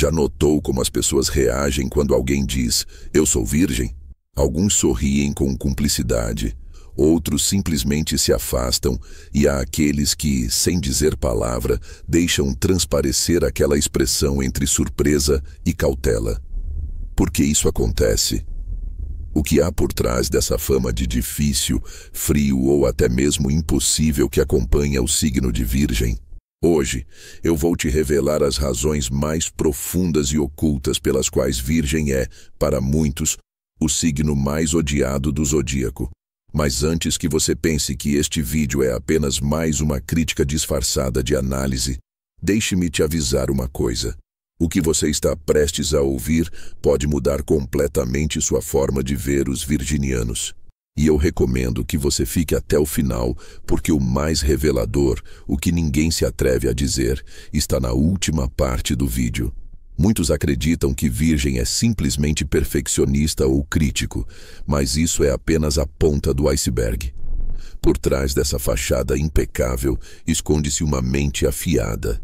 Já notou como as pessoas reagem quando alguém diz, eu sou virgem? Alguns sorriem com cumplicidade, outros simplesmente se afastam e há aqueles que, sem dizer palavra, deixam transparecer aquela expressão entre surpresa e cautela. Por que isso acontece? O que há por trás dessa fama de difícil, frio ou até mesmo impossível que acompanha o signo de Virgem? Hoje, eu vou te revelar as razões mais profundas e ocultas pelas quais Virgem é, para muitos, o signo mais odiado do zodíaco. Mas antes que você pense que este vídeo é apenas mais uma crítica disfarçada de análise, deixe-me te avisar uma coisa. O que você está prestes a ouvir pode mudar completamente sua forma de ver os virginianos. E eu recomendo que você fique até o final, porque o mais revelador, o que ninguém se atreve a dizer, está na última parte do vídeo. Muitos acreditam que Virgem é simplesmente perfeccionista ou crítico, mas isso é apenas a ponta do iceberg. Por trás dessa fachada impecável, esconde-se uma mente afiada,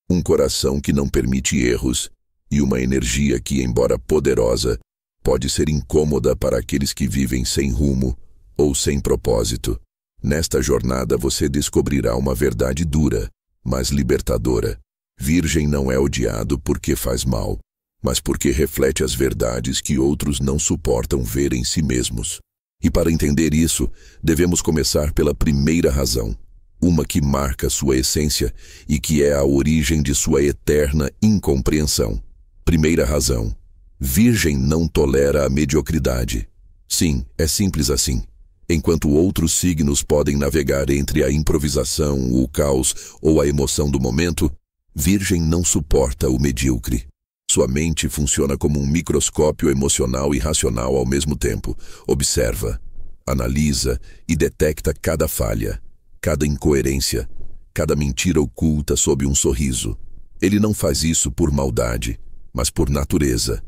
um coração que não permite erros e uma energia que, embora poderosa, pode ser incômoda para aqueles que vivem sem rumo ou sem propósito. Nesta jornada você descobrirá uma verdade dura, mas libertadora. Virgem não é odiado porque faz mal, mas porque reflete as verdades que outros não suportam ver em si mesmos. E para entender isso, devemos começar pela primeira razão, uma que marca sua essência e que é a origem de sua eterna incompreensão. Primeira razão. Virgem não tolera a mediocridade. Sim, é simples assim. Enquanto outros signos podem navegar entre a improvisação, o caos ou a emoção do momento, Virgem não suporta o medíocre. Sua mente funciona como um microscópio emocional e racional ao mesmo tempo. Observa, analisa e detecta cada falha, cada incoerência, cada mentira oculta sob um sorriso. Ele não faz isso por maldade, mas por natureza.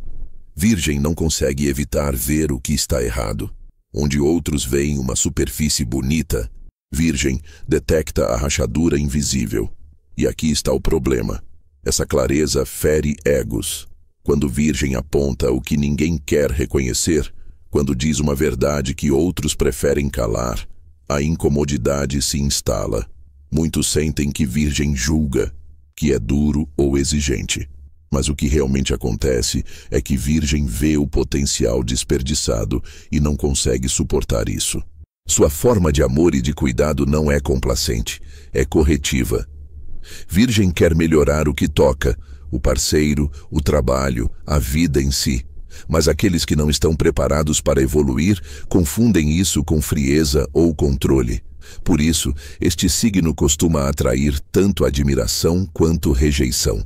Virgem não consegue evitar ver o que está errado. Onde outros veem uma superfície bonita, Virgem detecta a rachadura invisível. E aqui está o problema. Essa clareza fere egos. Quando Virgem aponta o que ninguém quer reconhecer, quando diz uma verdade que outros preferem calar, a incomodidade se instala. Muitos sentem que Virgem julga, que é duro ou exigente. Mas o que realmente acontece é que Virgem vê o potencial desperdiçado e não consegue suportar isso. Sua forma de amor e de cuidado não é complacente, é corretiva. Virgem quer melhorar o que toca, o parceiro, o trabalho, a vida em si. Mas aqueles que não estão preparados para evoluir confundem isso com frieza ou controle. Por isso, este signo costuma atrair tanto admiração quanto rejeição.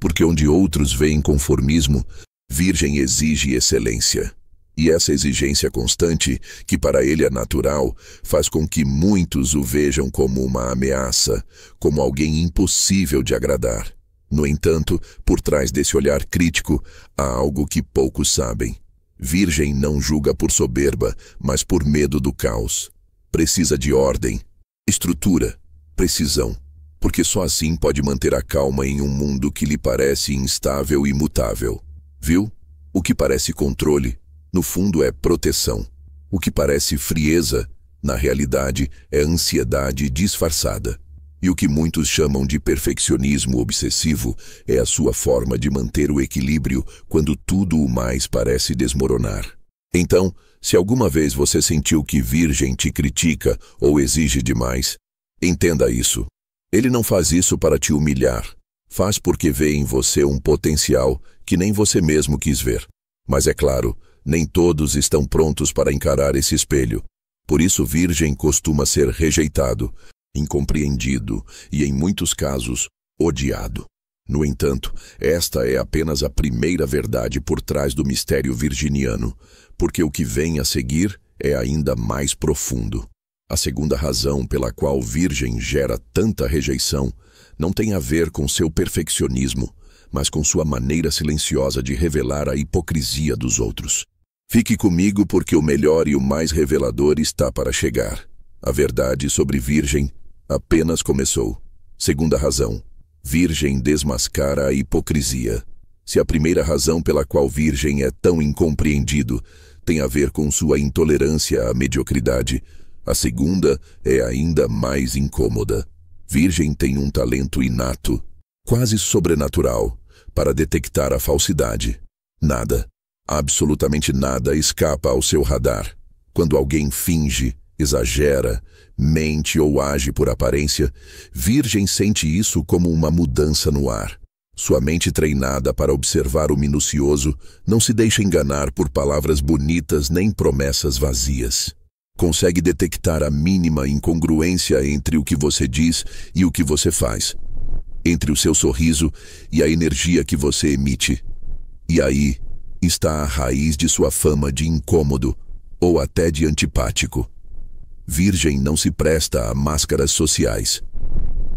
Porque onde outros veem conformismo, Virgem exige excelência. E essa exigência constante, que para ele é natural, faz com que muitos o vejam como uma ameaça, como alguém impossível de agradar. No entanto, por trás desse olhar crítico, há algo que poucos sabem. Virgem não julga por soberba, mas por medo do caos. Precisa de ordem, estrutura, precisão. Porque só assim pode manter a calma em um mundo que lhe parece instável e imutável. Viu? O que parece controle, no fundo é proteção. O que parece frieza, na realidade é ansiedade disfarçada. E o que muitos chamam de perfeccionismo obsessivo é a sua forma de manter o equilíbrio quando tudo o mais parece desmoronar. Então, se alguma vez você sentiu que Virgem te critica ou exige demais, entenda isso. Ele não faz isso para te humilhar. Faz porque vê em você um potencial que nem você mesmo quis ver. Mas é claro, nem todos estão prontos para encarar esse espelho. Por isso Virgem costuma ser rejeitado, incompreendido e, em muitos casos, odiado. No entanto, esta é apenas a primeira verdade por trás do mistério virginiano, porque o que vem a seguir é ainda mais profundo. A segunda razão pela qual Virgem gera tanta rejeição não tem a ver com seu perfeccionismo, mas com sua maneira silenciosa de revelar a hipocrisia dos outros. Fique comigo porque o melhor e o mais revelador está para chegar. A verdade sobre Virgem apenas começou. Segunda razão. Virgem desmascara a hipocrisia. Se a primeira razão pela qual Virgem é tão incompreendido tem a ver com sua intolerância à mediocridade, a segunda é ainda mais incômoda. Virgem tem um talento inato, quase sobrenatural, para detectar a falsidade. Nada, absolutamente nada escapa ao seu radar. Quando alguém finge, exagera, mente ou age por aparência, Virgem sente isso como uma mudança no ar. Sua mente treinada para observar o minucioso não se deixa enganar por palavras bonitas nem promessas vazias. Consegue detectar a mínima incongruência entre o que você diz e o que você faz, entre o seu sorriso e a energia que você emite. E aí está a raiz de sua fama de incômodo ou até de antipático. Virgem não se presta a máscaras sociais.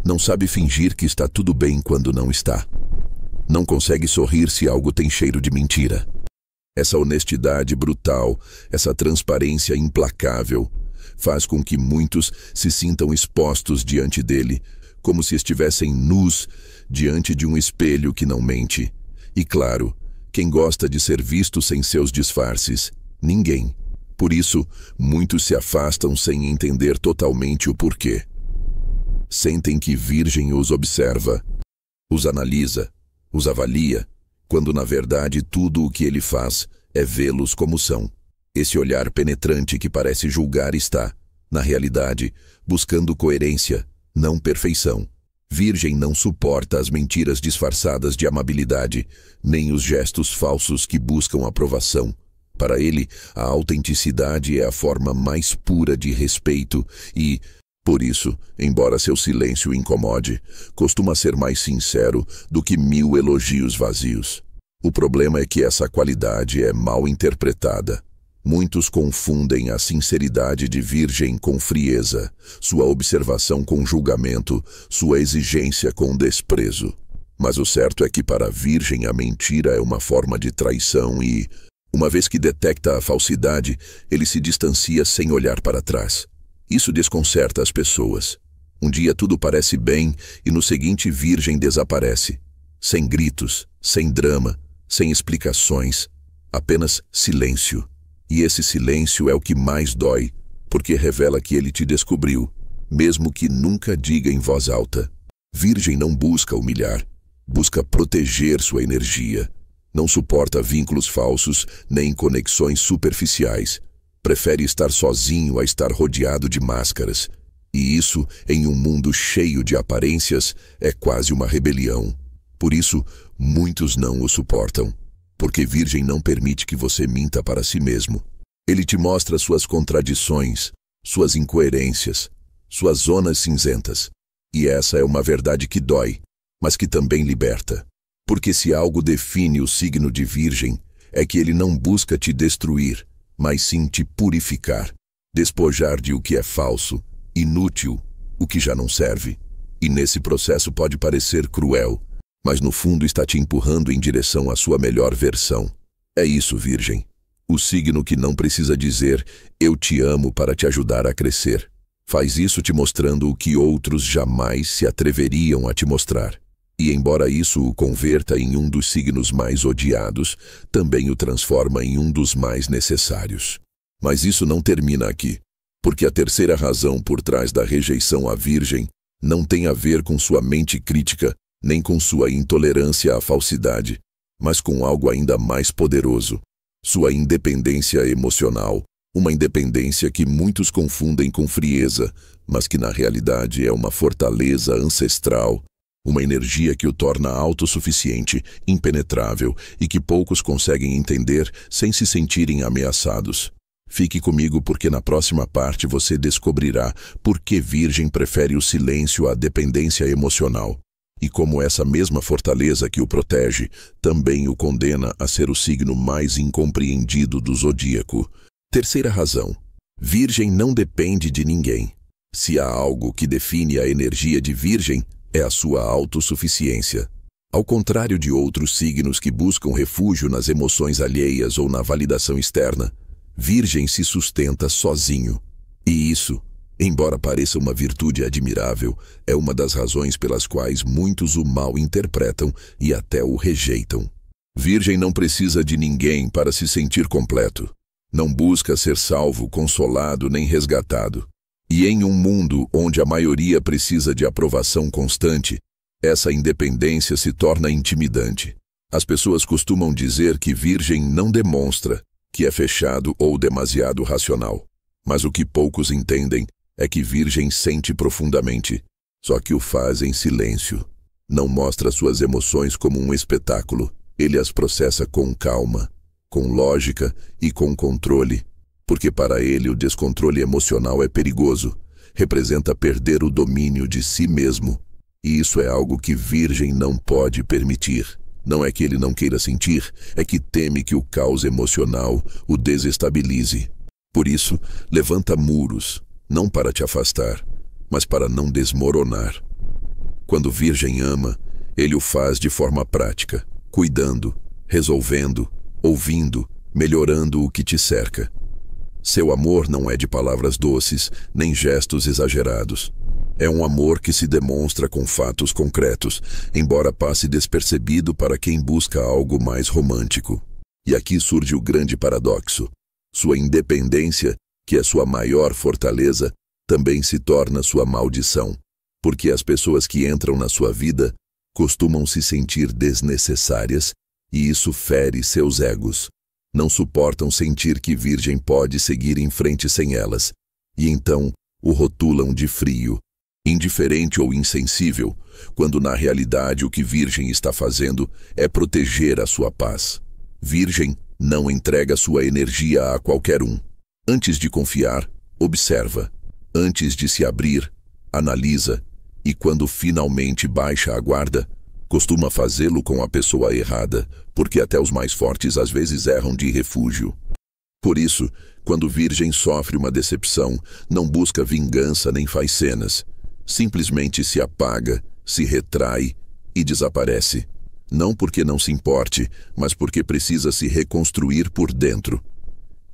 Não sabe fingir que está tudo bem quando não está. Não consegue sorrir se algo tem cheiro de mentira. Essa honestidade brutal, essa transparência implacável, faz com que muitos se sintam expostos diante dele, como se estivessem nus diante de um espelho que não mente. E claro, quem gosta de ser visto sem seus disfarces? Ninguém. Por isso, muitos se afastam sem entender totalmente o porquê. Sentem que Virgem os observa, os analisa, os avalia, quando na verdade tudo o que ele faz é vê-los como são. Esse olhar penetrante que parece julgar está, na realidade, buscando coerência, não perfeição. Virgem não suporta as mentiras disfarçadas de amabilidade, nem os gestos falsos que buscam aprovação. Para ele, a autenticidade é a forma mais pura de respeito e, por isso, embora seu silêncio incomode, costuma ser mais sincero do que 1000 elogios vazios. O problema é que essa qualidade é mal interpretada. Muitos confundem a sinceridade de Virgem com frieza, sua observação com julgamento, sua exigência com desprezo. Mas o certo é que para Virgem a mentira é uma forma de traição e, uma vez que detecta a falsidade, ele se distancia sem olhar para trás. Isso desconcerta as pessoas. Um dia tudo parece bem e no seguinte Virgem desaparece. Sem gritos, sem drama, sem explicações, apenas silêncio. E esse silêncio é o que mais dói, porque revela que ele te descobriu, mesmo que nunca diga em voz alta. Virgem não busca humilhar, busca proteger sua energia. Não suporta vínculos falsos nem conexões superficiais. Prefere estar sozinho a estar rodeado de máscaras. E isso, em um mundo cheio de aparências, é quase uma rebelião. Por isso, muitos não o suportam. Porque Virgem não permite que você minta para si mesmo. Ele te mostra suas contradições, suas incoerências, suas zonas cinzentas. E essa é uma verdade que dói, mas que também liberta. Porque se algo define o signo de Virgem, é que ele não busca te destruir, mas sim te purificar, despojar de o que é falso, inútil, o que já não serve. E nesse processo pode parecer cruel, mas no fundo está te empurrando em direção à sua melhor versão. É isso, Virgem. O signo que não precisa dizer "eu te amo" para te ajudar a crescer. Faz isso te mostrando o que outros jamais se atreveriam a te mostrar. E embora isso o converta em um dos signos mais odiados, também o transforma em um dos mais necessários. Mas isso não termina aqui, porque a terceira razão por trás da rejeição à Virgem não tem a ver com sua mente crítica, nem com sua intolerância à falsidade, mas com algo ainda mais poderoso, sua independência emocional, uma independência que muitos confundem com frieza, mas que na realidade é uma fortaleza ancestral, uma energia que o torna autossuficiente, impenetrável e que poucos conseguem entender sem se sentirem ameaçados. Fique comigo porque na próxima parte você descobrirá por que Virgem prefere o silêncio à dependência emocional. E como essa mesma fortaleza que o protege, também o condena a ser o signo mais incompreendido do zodíaco. Terceira razão. Virgem não depende de ninguém. Se há algo que define a energia de Virgem, é a sua autossuficiência. Ao contrário de outros signos que buscam refúgio nas emoções alheias ou na validação externa, Virgem se sustenta sozinho. E isso, embora pareça uma virtude admirável, é uma das razões pelas quais muitos o mal interpretam e até o rejeitam. Virgem não precisa de ninguém para se sentir completo. Não busca ser salvo, consolado nem resgatado. E em um mundo onde a maioria precisa de aprovação constante, essa independência se torna intimidante. As pessoas costumam dizer que virgem não demonstra, que é fechado ou demasiado racional. Mas o que poucos entendem é que virgem sente profundamente, só que o faz em silêncio. Não mostra suas emoções como um espetáculo. Ele as processa com calma, com lógica e com controle, porque para ele o descontrole emocional é perigoso, representa perder o domínio de si mesmo. E isso é algo que virgem não pode permitir. Não é que ele não queira sentir, é que teme que o caos emocional o desestabilize. Por isso, levanta muros, não para te afastar, mas para não desmoronar. Quando virgem ama, ele o faz de forma prática, cuidando, resolvendo, ouvindo, melhorando o que te cerca. Seu amor não é de palavras doces, nem gestos exagerados. É um amor que se demonstra com fatos concretos, embora passe despercebido para quem busca algo mais romântico. E aqui surge o grande paradoxo. Sua independência, que é sua maior fortaleza, também se torna sua maldição, porque as pessoas que entram na sua vida costumam se sentir desnecessárias, e isso fere seus egos. Não suportam sentir que virgem pode seguir em frente sem elas, e então o rotulam de frio, indiferente ou insensível, quando na realidade o que virgem está fazendo é proteger a sua paz. Virgem não entrega sua energia a qualquer um. Antes de confiar, observa. Antes de se abrir, analisa. E quando finalmente baixa a guarda, costuma fazê-lo com a pessoa errada, porque até os mais fortes às vezes erram de refúgio. Por isso, quando virgem sofre uma decepção, não busca vingança nem faz cenas. Simplesmente se apaga, se retrai e desaparece. Não porque não se importe, mas porque precisa se reconstruir por dentro.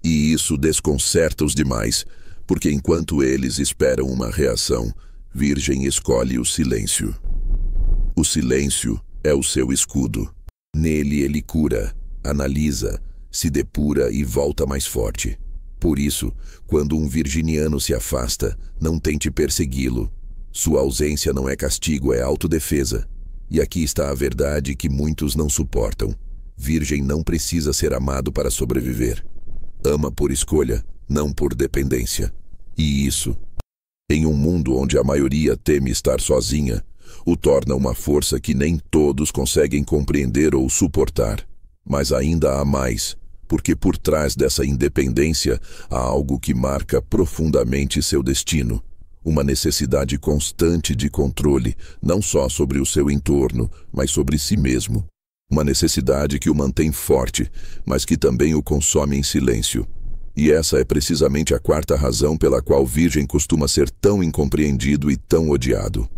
E isso desconcerta os demais, porque enquanto eles esperam uma reação, virgem escolhe o silêncio. O silêncio é o seu escudo. Nele ele cura, analisa, se depura e volta mais forte. Por isso, quando um virginiano se afasta, não tente persegui-lo. Sua ausência não é castigo, é autodefesa. E aqui está a verdade que muitos não suportam. Virgem não precisa ser amado para sobreviver. Ama por escolha, não por dependência. E isso, em um mundo onde a maioria teme estar sozinha, o torna uma força que nem todos conseguem compreender ou suportar. Mas ainda há mais, porque por trás dessa independência há algo que marca profundamente seu destino. Uma necessidade constante de controle, não só sobre o seu entorno, mas sobre si mesmo. Uma necessidade que o mantém forte, mas que também o consome em silêncio. E essa é precisamente a quarta razão pela qual virgem costuma ser tão incompreendido e tão odiado.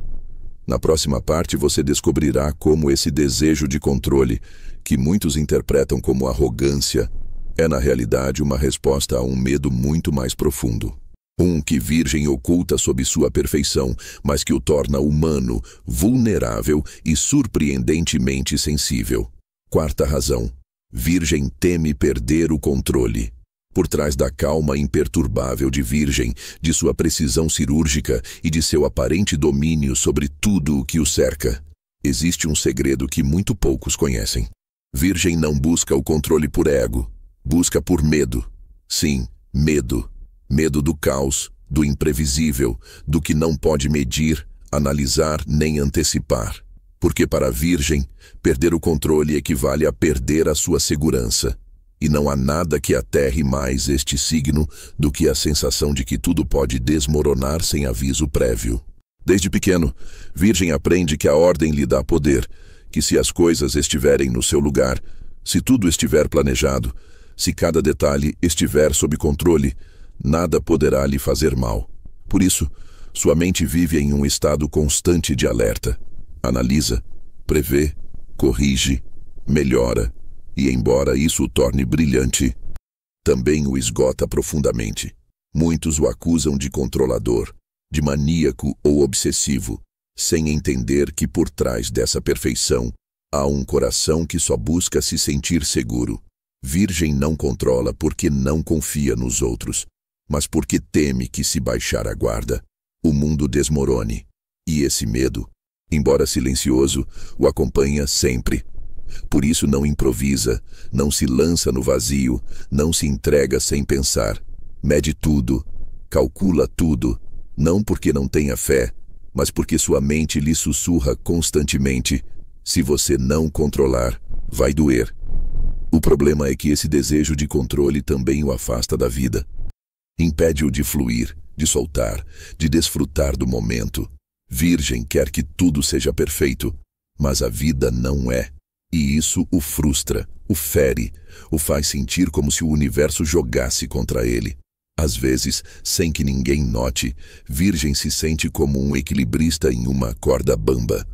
Na próxima parte você descobrirá como esse desejo de controle, que muitos interpretam como arrogância, é na realidade uma resposta a um medo muito mais profundo. Um que virgem oculta sob sua perfeição, mas que o torna humano, vulnerável e surpreendentemente sensível. Quarta razão. Virgem teme perder o controle. Por trás da calma imperturbável de virgem, de sua precisão cirúrgica e de seu aparente domínio sobre tudo o que o cerca, existe um segredo que muito poucos conhecem. Virgem não busca o controle por ego, busca por medo. Sim, medo. Medo do caos, do imprevisível, do que não pode medir, analisar nem antecipar. Porque para a virgem, perder o controle equivale a perder a sua segurança. E não há nada que aterre mais este signo do que a sensação de que tudo pode desmoronar sem aviso prévio. Desde pequeno, virgem aprende que a ordem lhe dá poder, que se as coisas estiverem no seu lugar, se tudo estiver planejado, se cada detalhe estiver sob controle, nada poderá lhe fazer mal. Por isso, sua mente vive em um estado constante de alerta. Analisa, prevê, corrige, melhora, e embora isso o torne brilhante, também o esgota profundamente. Muitos o acusam de controlador, de maníaco ou obsessivo, sem entender que por trás dessa perfeição Há um coração que só busca se sentir seguro. Virgem não controla porque não confia nos outros, mas porque teme que, se baixar a guarda, o mundo desmorone. E esse medo, embora silencioso, o acompanha sempre. Por isso não improvisa, não se lança no vazio, não se entrega sem pensar. Mede tudo, calcula tudo, não porque não tenha fé, mas porque sua mente lhe sussurra constantemente: se você não controlar, vai doer. O problema é que esse desejo de controle também o afasta da vida. Impede-o de fluir, de soltar, de desfrutar do momento. Virgem quer que tudo seja perfeito, mas a vida não é. E isso o frustra, o fere, o faz sentir como se o universo jogasse contra ele. Às vezes, sem que ninguém note, Virgem se sente como um equilibrista em uma corda bamba.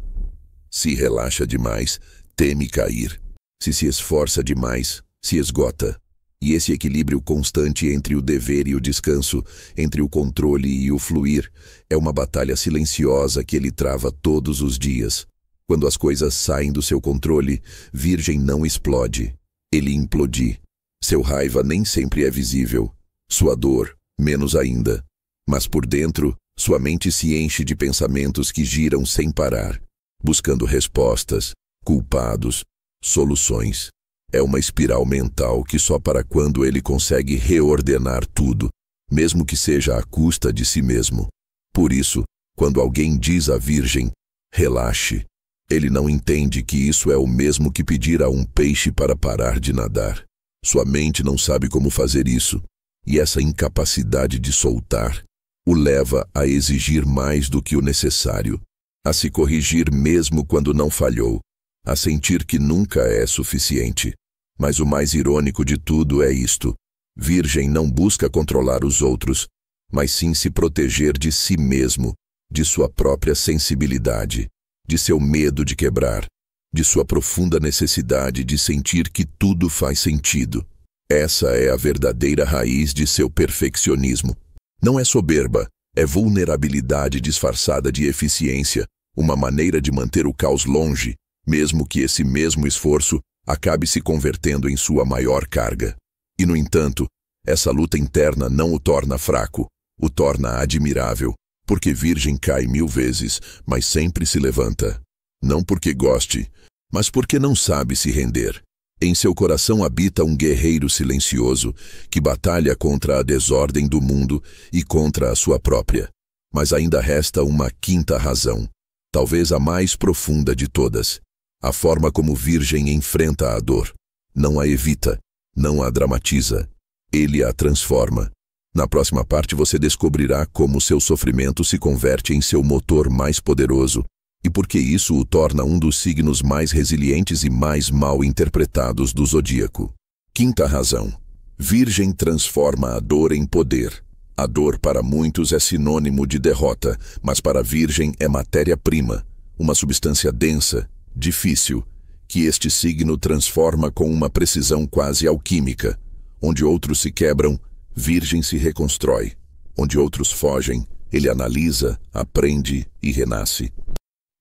Se relaxa demais, teme cair. Se esforça demais, se esgota. E esse equilíbrio constante entre o dever e o descanso, entre o controle e o fluir, é uma batalha silenciosa que ele trava todos os dias. Quando as coisas saem do seu controle, Virgem não explode, ele implode. Seu raiva nem sempre é visível, sua dor, menos ainda. Mas por dentro, sua mente se enche de pensamentos que giram sem parar, buscando respostas, culpados, soluções. É uma espiral mental que só para quando ele consegue reordenar tudo, mesmo que seja à custa de si mesmo. Por isso, quando alguém diz à Virgem, relaxe, ele não entende que isso é o mesmo que pedir a um peixe para parar de nadar. Sua mente não sabe como fazer isso, e essa incapacidade de soltar o leva a exigir mais do que o necessário, a se corrigir mesmo quando não falhou, a sentir que nunca é suficiente. Mas o mais irônico de tudo é isto: Virgem não busca controlar os outros, mas sim se proteger de si mesmo, de sua própria sensibilidade, de seu medo de quebrar, de sua profunda necessidade de sentir que tudo faz sentido. Essa é a verdadeira raiz de seu perfeccionismo. Não é soberba, é vulnerabilidade disfarçada de eficiência, uma maneira de manter o caos longe, mesmo que esse mesmo esforço acabe se convertendo em sua maior carga. E, no entanto, essa luta interna não o torna fraco, o torna admirável, porque Virgem cai 1000 vezes, mas sempre se levanta. Não porque goste, mas porque não sabe se render. Em seu coração habita um guerreiro silencioso que batalha contra a desordem do mundo e contra a sua própria. Mas ainda resta uma quinta razão, talvez a mais profunda de todas: a forma como Virgem enfrenta a dor. Não a evita, não a dramatiza. Ele a transforma. Na próxima parte você descobrirá como seu sofrimento se converte em seu motor mais poderoso e por que isso o torna um dos signos mais resilientes e mais mal interpretados do zodíaco. Quinta razão. Virgem transforma a dor em poder. A dor para muitos é sinônimo de derrota, mas para Virgem é matéria-prima, uma substância densa, difícil, que este signo transforma com uma precisão quase alquímica. Onde outros se quebram, Virgem se reconstrói. Onde outros fogem, ele analisa, aprende e renasce.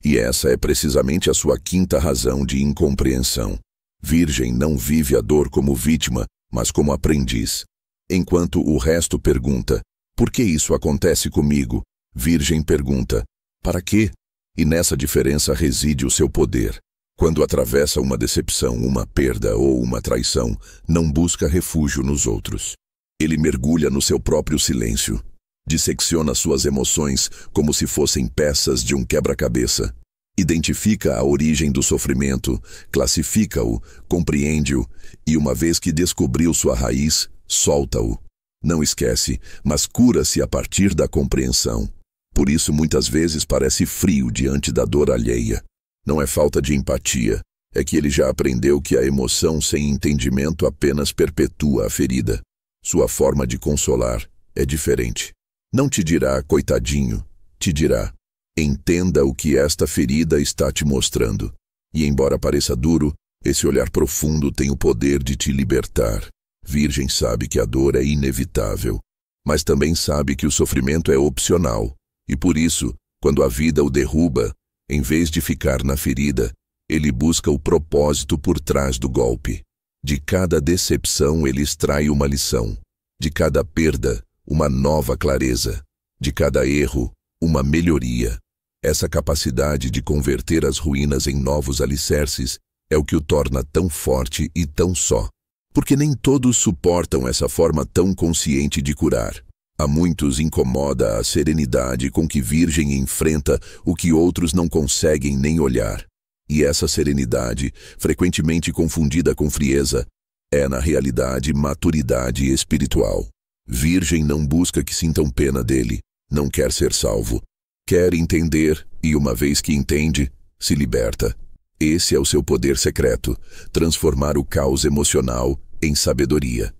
E essa é precisamente a sua quinta razão de incompreensão. Virgem não vive a dor como vítima, mas como aprendiz. Enquanto o resto pergunta: por que isso acontece comigo? Virgem pergunta: para quê? E nessa diferença reside o seu poder. Quando atravessa uma decepção, uma perda ou uma traição, não busca refúgio nos outros. Ele mergulha no seu próprio silêncio. Dissecciona suas emoções como se fossem peças de um quebra-cabeça. Identifica a origem do sofrimento, classifica-o, compreende-o e, uma vez que descobriu sua raiz, solta-o. Não esquece, mas cura-se a partir da compreensão. Por isso, muitas vezes parece frio diante da dor alheia. Não é falta de empatia, é que ele já aprendeu que a emoção sem entendimento apenas perpetua a ferida. Sua forma de consolar é diferente. Não te dirá, coitadinho, te dirá: entenda o que esta ferida está te mostrando. E embora pareça duro, esse olhar profundo tem o poder de te libertar. Virgem sabe que a dor é inevitável, mas também sabe que o sofrimento é opcional. E por isso, quando a vida o derruba, em vez de ficar na ferida, Ele busca o propósito por trás do golpe. De cada decepção ele extrai uma lição. De cada perda, uma nova clareza. De cada erro, uma melhoria. Essa capacidade de converter as ruínas em novos alicerces é o que o torna tão forte e tão só. Porque nem todos suportam essa forma tão consciente de curar. A muitos incomoda a serenidade com que Virgem enfrenta o que outros não conseguem nem olhar. E essa serenidade, frequentemente confundida com frieza, é na realidade maturidade espiritual. Virgem não busca que sintam pena dele, não quer ser salvo. Quer entender e, uma vez que entende, se liberta. Esse é o seu poder secreto, transformar o caos emocional em sabedoria.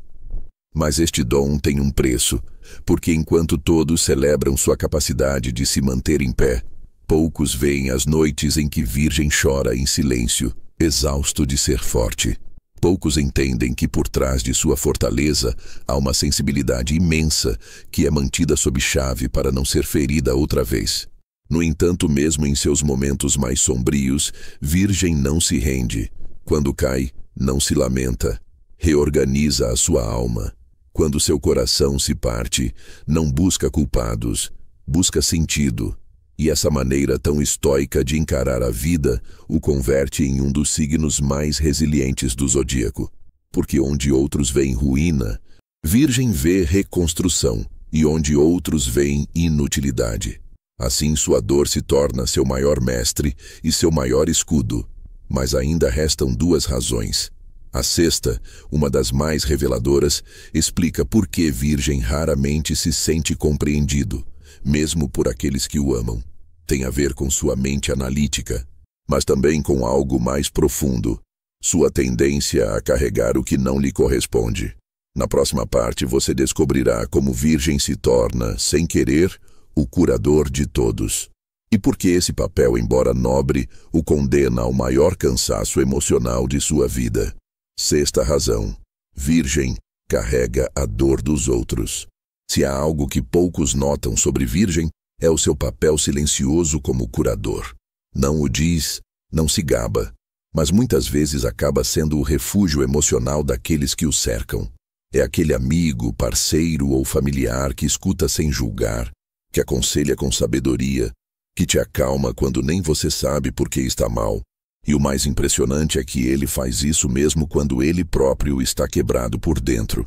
Mas este dom tem um preço, porque enquanto todos celebram sua capacidade de se manter em pé, poucos veem as noites em que Virgem chora em silêncio, exausto de ser forte. Poucos entendem que por trás de sua fortaleza há uma sensibilidade imensa que é mantida sob chave para não ser ferida outra vez. No entanto, mesmo em seus momentos mais sombrios, Virgem não se rende. Quando cai, não se lamenta. Reorganiza a sua alma. Quando seu coração se parte, não busca culpados, busca sentido. E essa maneira tão estoica de encarar a vida o converte em um dos signos mais resilientes do zodíaco. Porque onde outros veem ruína, Virgem vê reconstrução, e onde outros veem inutilidade. Assim sua dor se torna seu maior mestre e seu maior escudo. Mas ainda restam duas razões. A sexta, uma das mais reveladoras, explica por que Virgem raramente se sente compreendido, mesmo por aqueles que o amam. Tem a ver com sua mente analítica, mas também com algo mais profundo, sua tendência a carregar o que não lhe corresponde. Na próxima parte você descobrirá como Virgem se torna, sem querer, o curador de todos. E por que esse papel, embora nobre, o condena ao maior cansaço emocional de sua vida. Sexta razão. Virgem carrega a dor dos outros. Se há algo que poucos notam sobre Virgem, é o seu papel silencioso como curador. Não o diz, não se gaba, mas muitas vezes acaba sendo o refúgio emocional daqueles que o cercam. É aquele amigo, parceiro ou familiar que escuta sem julgar, que aconselha com sabedoria, que te acalma quando nem você sabe por que está mal. E o mais impressionante é que ele faz isso mesmo quando ele próprio está quebrado por dentro.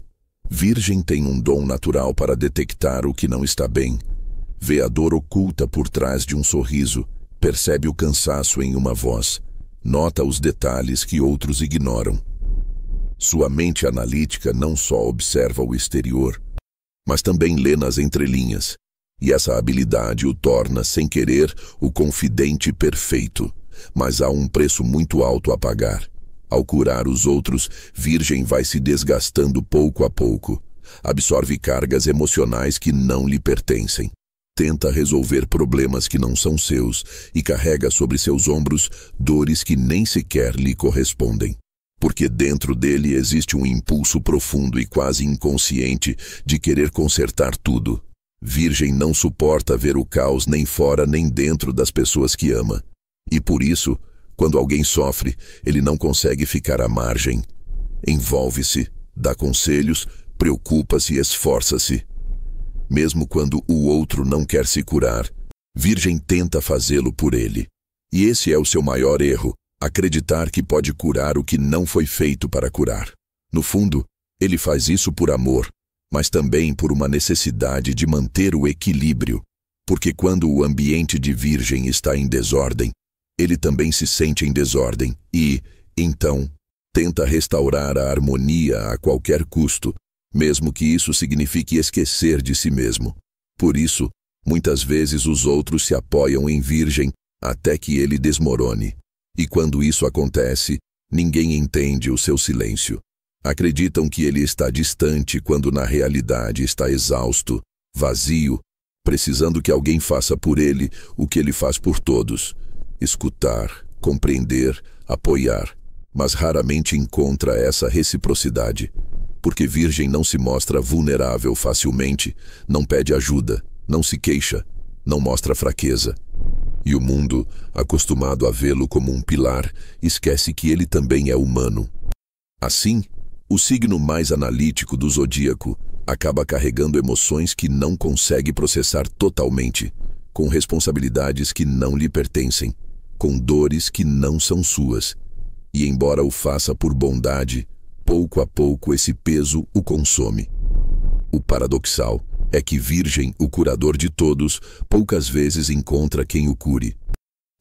Virgem tem um dom natural para detectar o que não está bem. Vê a dor oculta por trás de um sorriso, percebe o cansaço em uma voz, nota os detalhes que outros ignoram. Sua mente analítica não só observa o exterior, mas também lê nas entrelinhas, e essa habilidade o torna, sem querer, o confidente perfeito. Mas há um preço muito alto a pagar. Ao curar os outros, Virgem vai se desgastando pouco a pouco. Absorve cargas emocionais que não lhe pertencem. Tenta resolver problemas que não são seus e carrega sobre seus ombros dores que nem sequer lhe correspondem. Porque dentro dele existe um impulso profundo e quase inconsciente de querer consertar tudo. Virgem não suporta ver o caos nem fora nem dentro das pessoas que ama. E por isso, quando alguém sofre, ele não consegue ficar à margem. Envolve-se, dá conselhos, preocupa-se e esforça-se. Mesmo quando o outro não quer se curar, Virgem tenta fazê-lo por ele. E esse é o seu maior erro, acreditar que pode curar o que não foi feito para curar. No fundo, ele faz isso por amor, mas também por uma necessidade de manter o equilíbrio. Porque quando o ambiente de Virgem está em desordem, ele também se sente em desordem e, então, tenta restaurar a harmonia a qualquer custo, mesmo que isso signifique esquecer de si mesmo. Por isso, muitas vezes os outros se apoiam em Virgem até que ele desmorone. E quando isso acontece, ninguém entende o seu silêncio. Acreditam que ele está distante quando na realidade está exausto, vazio, precisando que alguém faça por ele o que ele faz por todos. Escutar, compreender, apoiar, mas raramente encontra essa reciprocidade, porque Virgem não se mostra vulnerável facilmente, não pede ajuda, não se queixa, não mostra fraqueza. E o mundo, acostumado a vê-lo como um pilar, esquece que ele também é humano. Assim, o signo mais analítico do zodíaco acaba carregando emoções que não consegue processar totalmente, com responsabilidades que não lhe pertencem, com dores que não são suas. E embora o faça por bondade, pouco a pouco esse peso o consome. O paradoxal é que Virgem, o curador de todos, poucas vezes encontra quem o cure.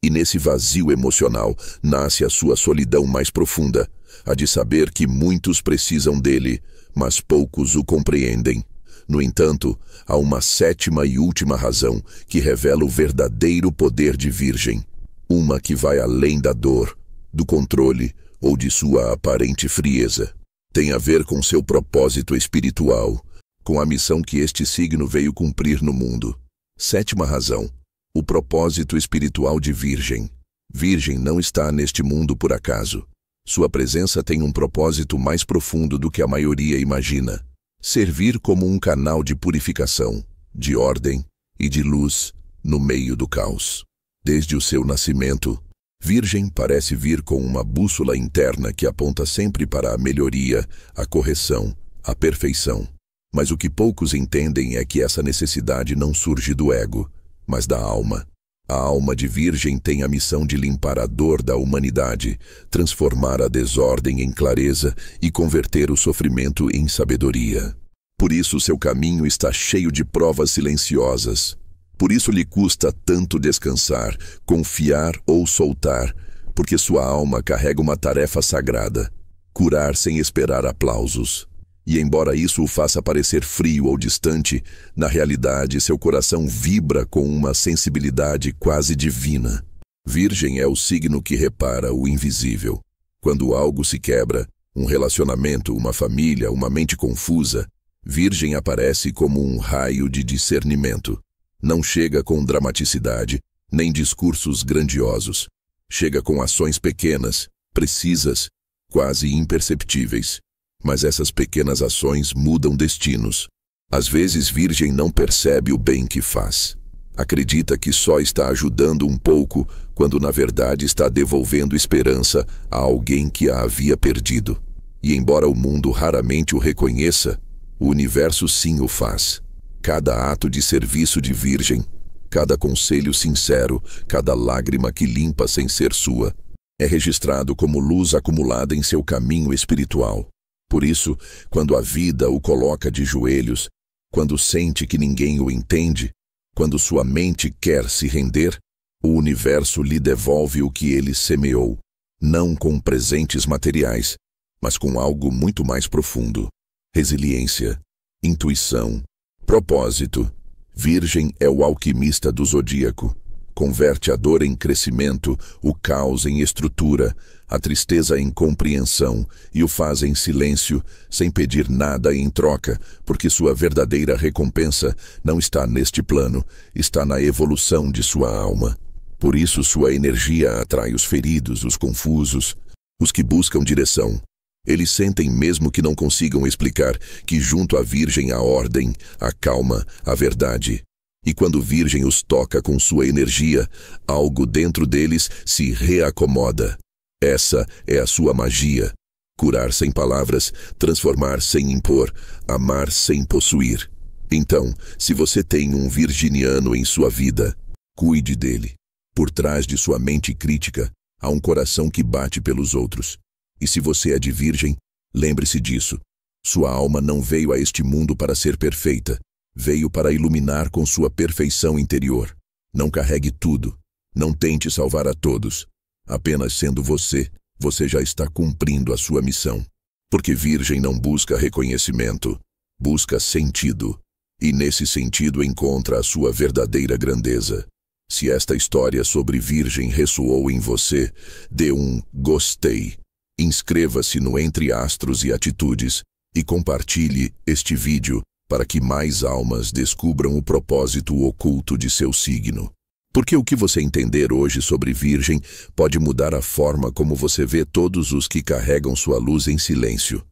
E nesse vazio emocional nasce a sua solidão mais profunda, a de saber que muitos precisam dele, mas poucos o compreendem. No entanto, há uma sétima e última razão que revela o verdadeiro poder de Virgem. Uma que vai além da dor, do controle ou de sua aparente frieza. Tem a ver com seu propósito espiritual, com a missão que este signo veio cumprir no mundo. Sétima razão: o propósito espiritual de Virgem. Virgem não está neste mundo por acaso. Sua presença tem um propósito mais profundo do que a maioria imagina. Servir como um canal de purificação, de ordem e de luz no meio do caos. Desde o seu nascimento, Virgem parece vir com uma bússola interna que aponta sempre para a melhoria, a correção, a perfeição. Mas o que poucos entendem é que essa necessidade não surge do ego, mas da alma. A alma de Virgem tem a missão de limpar a dor da humanidade, transformar a desordem em clareza e converter o sofrimento em sabedoria. Por isso seu caminho está cheio de provas silenciosas. Por isso lhe custa tanto descansar, confiar ou soltar, porque sua alma carrega uma tarefa sagrada: curar sem esperar aplausos. E embora isso o faça parecer frio ou distante, na realidade seu coração vibra com uma sensibilidade quase divina. Virgem é o signo que repara o invisível. Quando algo se quebra, um relacionamento, uma família, uma mente confusa, Virgem aparece como um raio de discernimento. Não chega com dramaticidade, nem discursos grandiosos. Chega com ações pequenas, precisas, quase imperceptíveis. Mas essas pequenas ações mudam destinos. Às vezes Virgem não percebe o bem que faz. Acredita que só está ajudando um pouco, quando na verdade está devolvendo esperança a alguém que a havia perdido. E embora o mundo raramente o reconheça, o universo sim o faz. Cada ato de serviço de Virgem, cada conselho sincero, cada lágrima que limpa sem ser sua, é registrado como luz acumulada em seu caminho espiritual. Por isso, quando a vida o coloca de joelhos, quando sente que ninguém o entende, quando sua mente quer se render, o universo lhe devolve o que ele semeou, não com presentes materiais, mas com algo muito mais profundo: resiliência, intuição, propósito. Virgem é o alquimista do zodíaco. Converte a dor em crescimento, o caos em estrutura, a tristeza em compreensão, e o faz em silêncio, sem pedir nada em troca, porque sua verdadeira recompensa não está neste plano, está na evolução de sua alma. Por isso sua energia atrai os feridos, os confusos, os que buscam direção. Eles sentem, mesmo que não consigam explicar, que junto à Virgem há ordem, a calma, a verdade. E quando Virgem os toca com sua energia, algo dentro deles se reacomoda. Essa é a sua magia. Curar sem palavras, transformar sem impor, amar sem possuir. Então, se você tem um virginiano em sua vida, cuide dele. Por trás de sua mente crítica, há um coração que bate pelos outros. E se você é de Virgem, lembre-se disso. Sua alma não veio a este mundo para ser perfeita. Veio para iluminar com sua perfeição interior. Não carregue tudo. Não tente salvar a todos. Apenas sendo você, você já está cumprindo a sua missão. Porque Virgem não busca reconhecimento, busca sentido. E nesse sentido encontra a sua verdadeira grandeza. Se esta história sobre Virgem ressoou em você, dê um gostei. Inscreva-se no Entre Astros e Atitudes e compartilhe este vídeo para que mais almas descubram o propósito oculto de seu signo. Porque o que você entender hoje sobre Virgem pode mudar a forma como você vê todos os que carregam sua luz em silêncio.